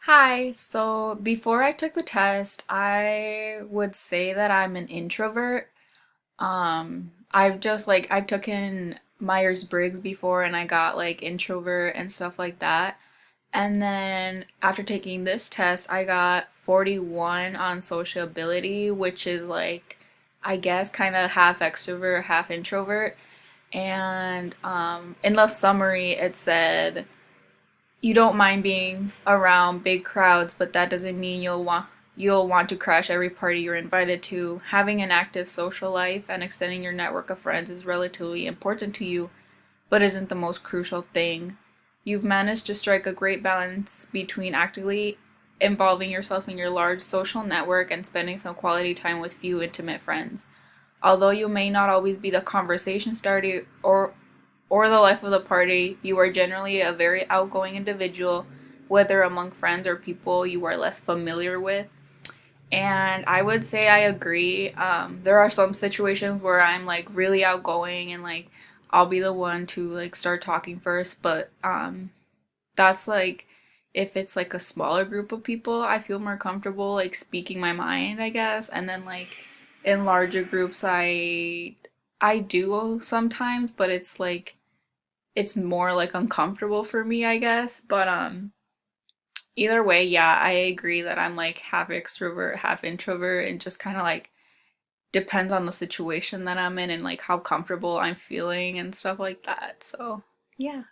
Hi, so before I took the test, I would say that I'm an introvert. I've just I've taken Myers-Briggs before and I got like introvert and stuff like that. And then after taking this test, I got 41 on sociability, which is like I guess kind of half extrovert, half introvert. And in the summary, it said you don't mind being around big crowds, but that doesn't mean you'll want to crash every party you're invited to. Having an active social life and extending your network of friends is relatively important to you, but isn't the most crucial thing. You've managed to strike a great balance between actively involving yourself in your large social network and spending some quality time with few intimate friends. Although you may not always be the conversation starter or the life of the party, you are generally a very outgoing individual, whether among friends or people you are less familiar with. And I would say I agree. There are some situations where I'm like really outgoing and like I'll be the one to like start talking first, but that's like if it's like a smaller group of people, I feel more comfortable like speaking my mind, I guess. And then like in larger groups, I do sometimes, but it's more like uncomfortable for me, I guess. But either way, yeah, I agree that I'm like half extrovert, half introvert, and just kind of like depends on the situation that I'm in and like how comfortable I'm feeling and stuff like that. So, yeah.